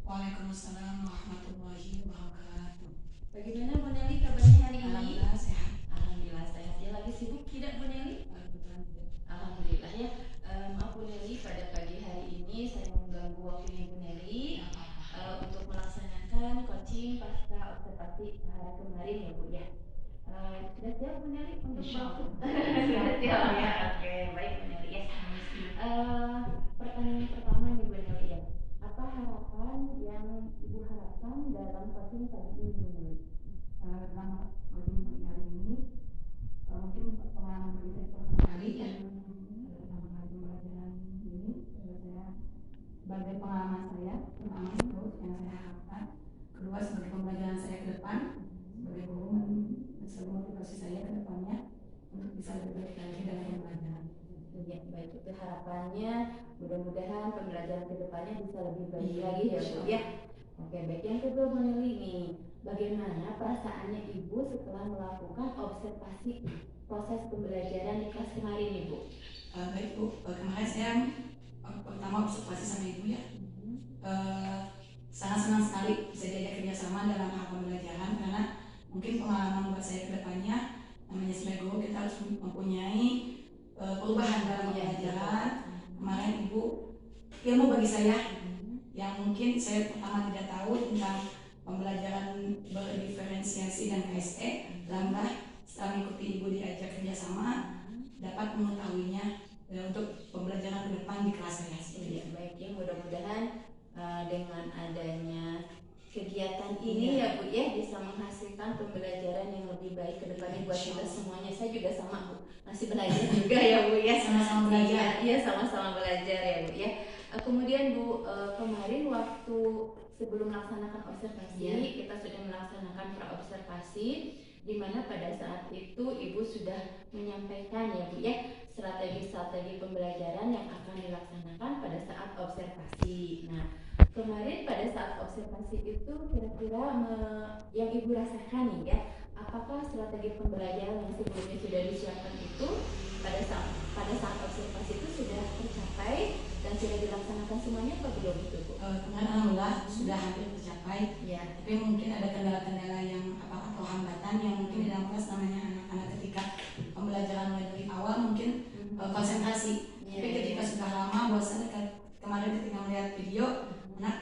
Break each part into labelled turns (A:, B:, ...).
A: Waalaikumsalam warahmatullahi wabarakatuh.
B: Bagaimana Bu Nelly kabarnya hari ini?
A: Alhamdulillah sehat.
B: Alhamdulillah sehat. Dia lagi sibuk tidak Bu Nelly? Alhamdulillah ya. Maaf Bu Nelly, pada pagi hari ini saya mengganggu waktunya Bu Nelly untuk melaksanakan coaching pasca observasi hari kemarin ya Bu ya. Sudah siap Bu Nelly untuk masuk? Sudah siap ya. Oke, baik Bu Nelly ya. Pertanyaan pertama nih Bu Nelly ya. Apa harapan yang Ibu harapkan dalam coaching pagi ini Bu Nelly?
A: Dalam coaching hari ini mungkin pengalaman bagi saya pertama kali dalam hal pembelajaran ini, saya sebagai pengalaman saya pertama itu yang saya harapkan, kedua sebagai pembelajaran saya ke depan sebagai guru, selalu motivasi saya ke depannya untuk bisa lebih baik lagi dalam pembelajaran.
B: Ya, baik, itu harapannya mudah-mudahan pembelajaran ke depannya bisa lebih baik lagi ya Bu ya. Oke, baik, yang kedua Bu Nelly nih, bagaimana perasaannya Ibu setelah melakukan observasi proses pembelajaran di kelas kemarin nih Bu?
A: Baik Bu, kemarin saya pertama observasi sama Ibu ya, sangat senang sekali bisa diajak kerjasama dalam hal pembelajaran, karena mungkin pengalaman buat saya ke depannya, namanya sebagai guru kita harus mempunyai perubahan dalam pembelajaran. Kemarin Ibu ilmu bagi saya yang mungkin saya pertama tidak tahu tentang pembelajaran berdiferensiasi dan KSE, lambat setelah mengikuti Ibu diajak kerjasama dapat mengetahuinya untuk pembelajaran ke depan di kelas saya.
B: Ya, baik ya, mudah-mudahan dengan adanya kegiatan ini ya Bu ya bisa menghasilkan pembelajaran yang lebih baik ke depannya buat kita semuanya. Saya juga sama Bu, masih belajar juga ya Bu ya.
A: Sama-sama belajar.
B: Iya, sama-sama belajar ya Bu ya. Kemudian Bu, kemarin waktu sebelum melaksanakan observasi, kita sudah melaksanakan praobservasi, di mana pada saat itu Ibu sudah menyampaikan ya Bu ya strategi-strategi pembelajaran yang akan dilaksanakan pada saat observasi. Nah, kemarin pada saat observasi itu kira-kira yang Ibu rasakan nih ya, apakah strategi pembelajaran yang sebelumnya sudah disiapkan itu pada saat observasi itu sudah tercapai dan sudah dilaksanakan semuanya atau belum itu Bu?
A: Kemarin alhamdulillah sudah hampir tercapai ya, tapi mungkin ada kendala-kendala yang atau hambatan yang mungkin di dalam kelas, namanya anak-anak ketika pembelajaran mulai dari awal mungkin konsentrasi, tapi ketika sudah lama bosan, kemarin ketika melihat video anak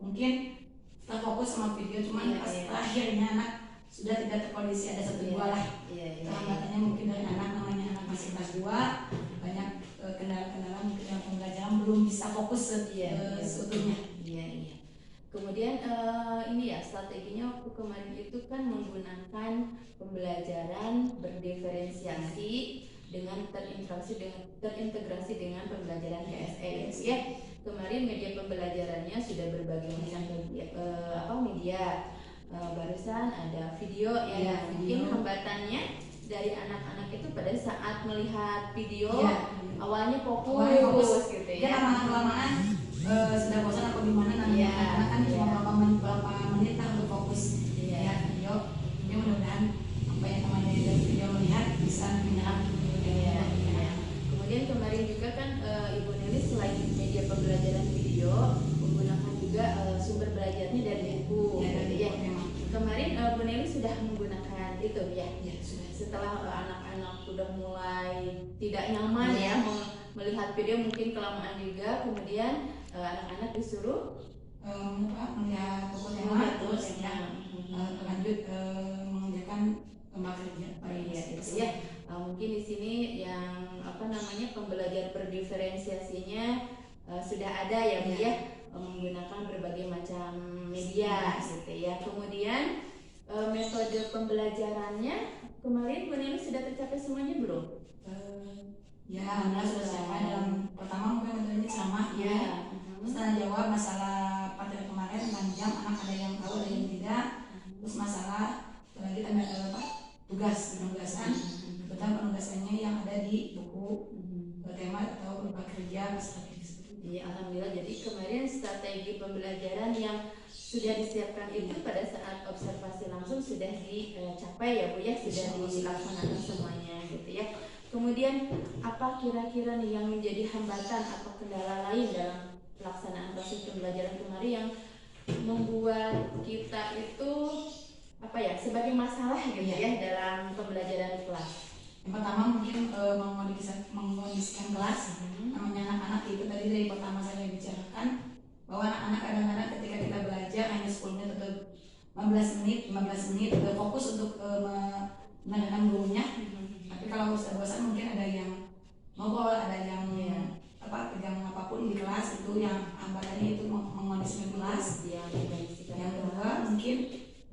A: mungkin terfokus sama video, cuman pas terakhirnya anak sudah tidak terkondisi, ada satu dua lah hambatannya mungkin dari anak, namanya anak masih kelas 2, banyak kendala-kendala mungkin dalam pembelajaran belum bisa fokus seutuhnya.
B: Kemudian ini ya strateginya waktu kemarin itu kan menggunakan pembelajaran berdiferensiasi dengan terintegrasi dengan pembelajaran KSE ya. Kemarin media pembelajarannya sudah berbagai macam media. Barusan ada video ya, mungkin hambatannya dari anak-anak itu pada saat melihat video awalnya fokus gitu ya.
A: Lama-kelamaan sudah bosan atau gimana namanya, karena kan cuma beberapa menit lah untuk fokus ya video. Jadi mudah-mudahan apa yang teman dari video melihat bisa menyerap.
B: Kemudian kemarin juga kan Ibu Nelly selain media pembelajaran video menggunakan juga sumber belajarnya dari buku. Kemarin Bu Nelly sudah menggunakan itu ya. Sudah. Setelah anak-anak sudah mulai tidak nyaman melihat video, mungkin kelamaan juga, kemudian anak-anak disuruh
A: melihat toko tema, terus lanjut mengerjakan lomba kerja.
B: Mungkin di sini yang pembelajaran berdiferensiasinya sudah ada ya Bu ya, menggunakan berbagai macam media gitu ya. Kemudian metode pembelajarannya kemarin Bu Nelly sudah tercapai semuanya belum?
A: Alhamdulillah sudah tercapai. Dalam pertama mungkin metodenya sama terus tanya jawab masalah materi kemarin tentang jam, anak ada yang tahu ada yang tidak, terus masalah lagi tanda penugasan tentang penugasannya yang ada di buku tema atau lomba kerja strategi seperti itu.
B: Alhamdulillah, jadi kemarin strategi pembelajaran yang sudah disiapkan itu pada saat observasi langsung sudah dicapai ya Bu ya, sudah dilaksanakan semuanya gitu ya. Kemudian apa kira-kira nih yang menjadi hambatan atau kendala lain dalam pelaksanaan proses pembelajaran kemarin hari yang membuat kita itu apa ya sebagai masalah gitu ya dalam pembelajaran kelas?
A: Yang pertama mungkin mengkondisikan kelas. Namanya anak-anak itu tadi dari pertama saya bicarakan bahwa anak-anak kadang-kadang ketika kita belajar hanya 10 menit atau 15 menit fokus untuk mendengarkan gurunya. Tapi kalau bosan mungkin ada yang ngobrol, ada yang pegang apapun di kelas, itu yang hambatannya itu mengkondisikan kelas. Yang kedua mungkin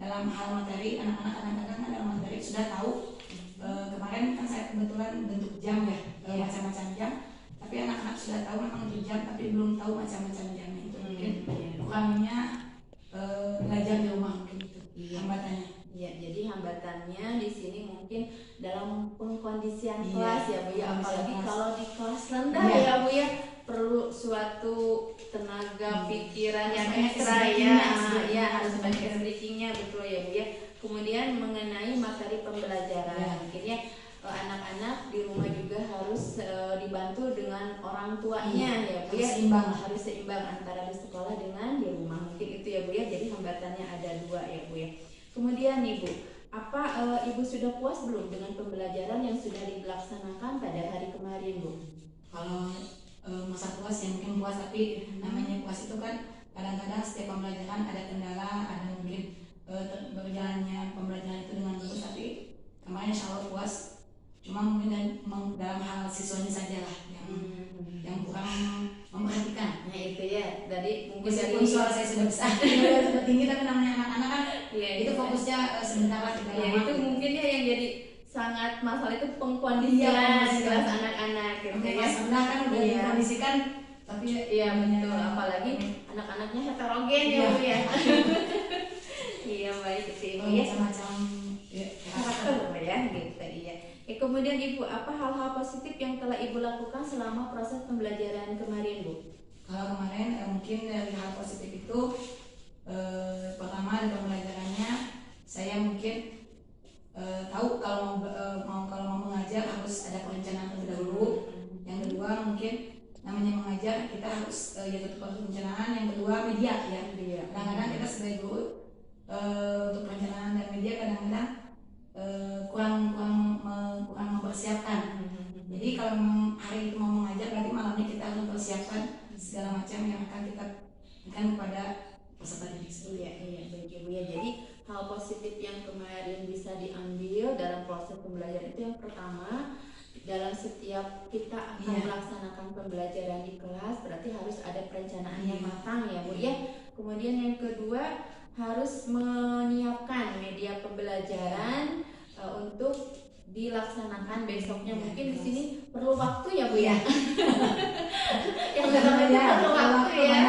A: dalam hal materi, anak-anak kadang-kadang dalam materi sudah tahu. Kemarin kan saya kebetulan bentuk jam macam-macam jam, tapi anak-anak sudah tahu memang itu jam, tapi belum tahu macam-macam jamnya. Itu mungkin kurangnya belajar di rumah mungkin itu hambatannya.
B: Ya, jadi hambatannya di sini mungkin dalam pengkondisian kelas ya Bu ya, apalagi kalau di kelas rendah ya Bu ya, perlu suatu tenaga pikiran yang ekstra ya, harus banyak speakingnya, betul ya Bu ya. Kemudian mengenai materi pembelajaran, mungkin ya anak-anak di rumah juga harus dibantu dengan orang tuanya ya Bu ya, harus seimbang antara di sekolah dengan di rumah, mungkin itu ya Bu ya. Jadi hambatannya ada dua ya Bu ya. Kemudian nih Bu, Ibu sudah puas belum dengan pembelajaran yang sudah dilaksanakan pada hari kemarin Bu?
A: Kalau masa puas ya mungkin puas, tapi namanya puas itu kan kadang-kadang setiap pembelajaran ada kendala, ada mungkin berjalannya pembelajaran itu dengan bagus, tapi kemarin insya Allah puas. Cuma mungkin dalam hal siswanya saja lah yang kurang memperhatikan.
B: Nah itu ya, dari mungkin
A: meskipun suara saya sudah besar, sudah tinggi, tapi namanya anak-anak kan itu fokusnya sebentar lah tidak lama.
B: Itu mungkin ya yang jadi sangat masalah itu pengkondisian kelas anak-anak gitu ya.
A: Sebenarnya kan udah dikondisikan, tapi
B: betul, apalagi anak-anaknya heterogen ya Bu ya. Iya baik itu ya.
A: Macam-macam
B: karakter ya gitu iya. Kemudian Ibu, apa hal-hal positif yang telah Ibu lakukan selama proses pembelajaran kemarin Bu?
A: Kalau kemarin mungkin dari hal positif itu pertama di pembelajarannya saya mungkin tahu kalau mau mengajar harus ada perencanaan terlebih dahulu. Yang kedua mungkin namanya mengajar kita harus yaitu perencanaan. Yang kedua media ya. Kadang-kadang kita sebagai guru untuk perencanaan dan media kadang-kadang kurang mempersiapkan. Jadi kalau hari itu mau mengajar, berarti malamnya kita harus mempersiapkan segala macam yang akan kita berikan kepada peserta didik.
B: Iya baik Ibu ya. Jadi hal positif yang kemarin bisa diambil dalam proses pembelajaran itu yang pertama, dalam setiap kita akan melaksanakan pembelajaran di kelas berarti harus ada perencanaan yang matang ya Bu ya. Kemudian yang kedua harus menyiapkan media pembelajaran untuk dilaksanakan besoknya. Mungkin di sini perlu waktu ya Bu ya. Yang perlu waktu ya.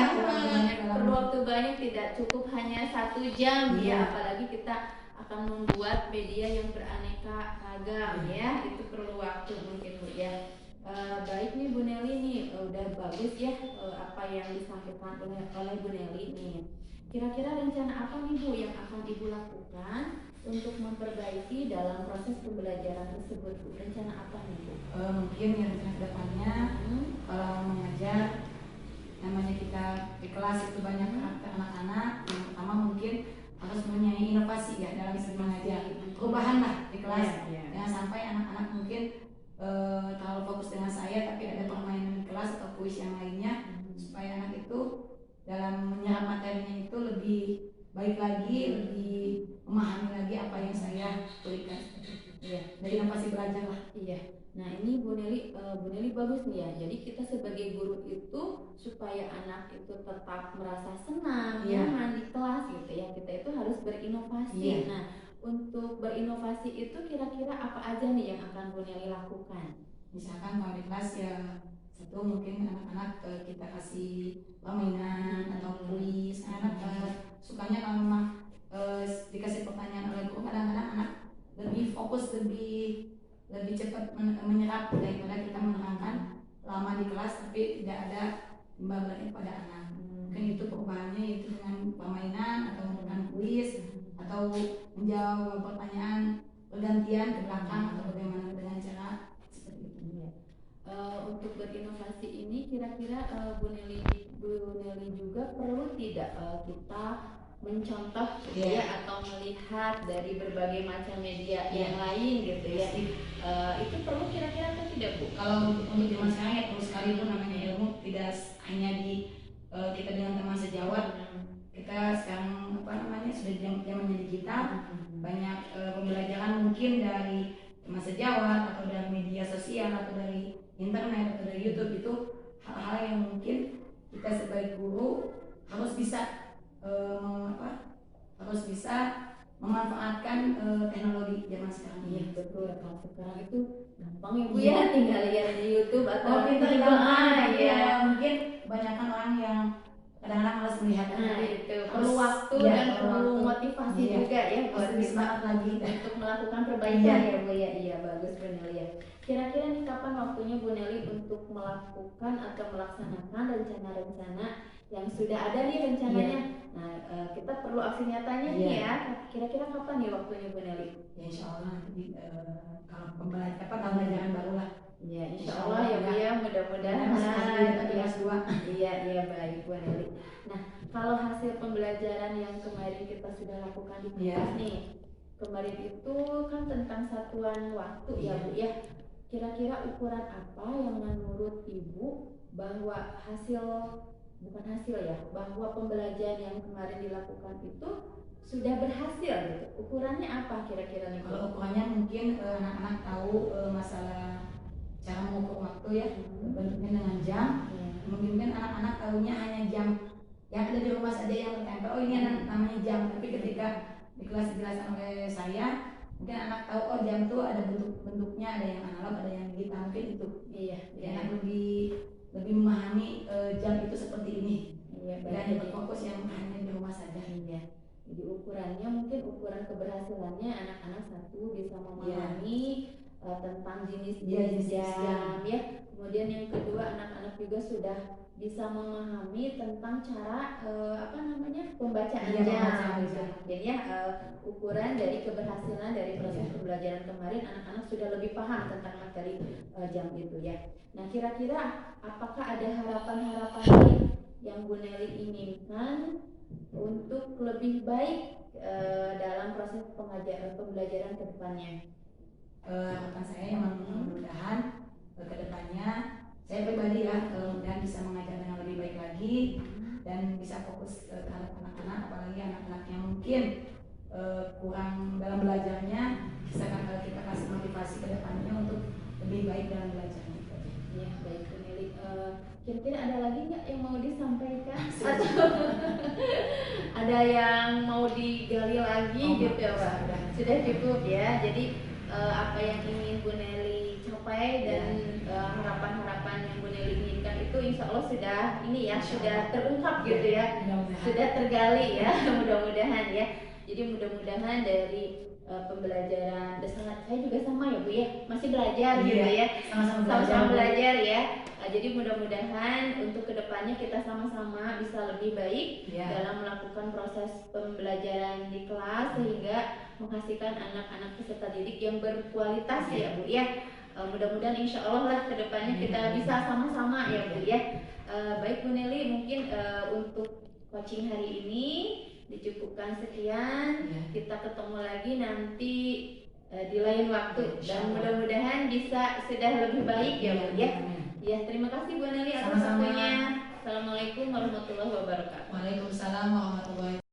B: Perlu waktu banyak, tidak cukup hanya 1 jam ya. Apalagi kita akan membuat media yang beraneka ragam ya. Itu perlu waktu mungkin Bu ya. Baik nih Bu Nelly nih, udah bagus ya apa yang disampaikan oleh Bu Nelly nih. Kira-kira rencana apa nih Bu yang akan Ibu lakukan untuk memperbaiki dalam proses pembelajaran tersebut Bu? Rencana apa nih Bu?
A: Mungkin yang kedepannya kalau mengajar, namanya kita di kelas itu banyak karakter anak-anak. Yang pertama mungkin harus mempunyai inovasi ya dalam sistem mengajar, perubahan lah di kelas. Jangan sampai anak-anak mungkin terlalu fokus dengan saya, tapi ada permainan di kelas atau kuis yang lainnya, supaya anak itu dalam menyerap materinya itu lebih baik lagi, lebih memahami lagi apa yang saya berikan. Dari inovasi belajar lah.
B: Nah ini Bu Nelly bagus nih ya. Jadi kita sebagai guru itu supaya anak itu tetap merasa senang, nyaman di kelas gitu ya. Kita itu harus berinovasi. Nah untuk berinovasi itu kira-kira apa aja nih yang akan Bu Nelly lakukan?
A: Misalkan kalau di kelas ya satu mungkin anak-anak kita kasih permainan atau kuis. Anak sukanya kalau memang dikasih pertanyaan oleh guru, kadang-kadang anak lebih fokus, lebih cepat menyerap daripada kita menerangkan lama di kelas tapi tidak ada imbalannya pada anak. Mungkin itu perubahannya itu dengan permainan atau menggunakan kuis atau menjawab pertanyaan bergantian ke belakang atau bagaimana dengan cara seperti itu.
B: Untuk berinovasi ini kira-kira Bu Nelly Bu Nelly juga perlu tidak kita mencontoh gitu ya, atau melihat dari berbagai macam media yang lain gitu ya, itu perlu kira-kira atau tidak Bu?
A: Kalau untuk zaman sekarang ya perlu sekali Bu, namanya ilmu tidak hanya di kita dengan teman sejawat. Kita sekarang apa namanya sudah zamannya digital, banyak pembelajaran mungkin dari teman sejawat atau dari media sosial atau dari internet atau dari YouTube. Itu hal-hal yang mungkin kita sebagai guru harus bisa harus bisa memanfaatkan teknologi zaman sekarang.
B: Iya betul, kalau sekarang itu gampang ya Bu ya, tinggal lihat di YouTube atau
A: ya. Mungkin kebanyakan orang yang kadang-kadang malas melihat.
B: Itu perlu waktu dan perlu motivasi juga ya buat
A: semangat lagi
B: untuk melakukan perbaikan ya Bu ya. Iya bagus Bu Nelly ya. Kira-kira nih kapan waktunya Bu Nelly untuk melakukan atau melaksanakan rencana-rencana yang sudah ada nih rencananya? Nah kita perlu aksi nyatanya nih ya. Kira-kira kapan nih waktunya Bu Nelly?
A: Ya insya Allah nanti kalau pembelajaran baru lah.
B: Iya insya Allah ya Bu ya, mudah-mudahan. Iya baik Bu Nelly. Nah kalau hasil pembelajaran yang kemarin kita sudah lakukan di kelas nih, kemarin itu kan tentang satuan waktu ya Bu ya. Kira-kira ukuran apa yang menurut Ibu bahwa bahwa pembelajaran yang kemarin dilakukan itu sudah berhasil gitu? Ukurannya apa kira-kira nih?
A: Kalau ukurannya mungkin anak-anak tahu masalah cara mengukur waktu ya, bentuknya dengan jam. Mungkin anak-anak tahunya hanya jam yang ada di rumah saja yang tertempel. Oh ini namanya jam. Tapi ketika di kelas dijelaskan oleh saya, mungkin anak tahu oh jam itu ada bentuknya, ada yang analog, ada yang digital. Mungkin itu. Iya. Anak lebih memahami jam itu seperti ini. Iya. Dan berfokus yang hanya di rumah saja.
B: Iya. Jadi ukurannya mungkin ukuran keberhasilannya anak-anak satu bisa memahami tentang jenis-jenis jam ya. Kemudian yang kedua anak-anak juga sudah bisa memahami tentang cara pembacaan jam. Jadi ukuran dari keberhasilan dari proses pembelajaran kemarin anak-anak sudah lebih paham tentang materi jam itu ya. Nah kira-kira apakah ada harapan-harapan lain yang Bu Nelly inginkan untuk lebih baik dalam proses pembelajaran ke depannya?
A: Harapan saya yang mudah-mudahan ke depannya saya pribadi ya mudah-mudahan bisa mengajar dengan lebih baik lagi dan bisa fokus terhadap anak-anak, apalagi anak-anak yang mungkin kurang dalam belajarnya, bisa kita kasih motivasi ke depannya untuk lebih baik dalam belajarnya.
B: Ya baik Bu Nelly. Kira-kira ada lagi nggak yang mau disampaikan? Ada yang mau digali lagi gitu ya Pak? Sudah cukup ya. Jadi apa yang ingin Bu Nelly capai dan harapan-harapan yang Bu Nelly inginkan itu insya Allah sudah sudah terungkap gitu ya, sudah tergali ya mudah-mudahan ya. Jadi mudah-mudahan dari pembelajaran saya juga sama ya Bu ya, masih belajar gitu ya, sama-sama belajar ya. Jadi mudah-mudahan untuk kedepannya kita sama-sama bisa lebih baik dalam melakukan proses pembelajaran di kelas sehingga menghasilkan anak-anak peserta didik yang berkualitas ya Bu ya. Mudah-mudahan insya Allah lah kedepannya kita bisa sama-sama ya Bu ya. Baik Bu Nelly, mungkin untuk coaching hari ini dicukupkan sekian. Kita ketemu lagi nanti di lain waktu dan mudah-mudahan bisa sudah lebih baik ya Bu ya. Ya terima kasih Bu Nelly atas waktunya. Assalamualaikum warahmatullahi wabarakatuh.
A: Waalaikumsalam warahmatullahi wabarakatuh.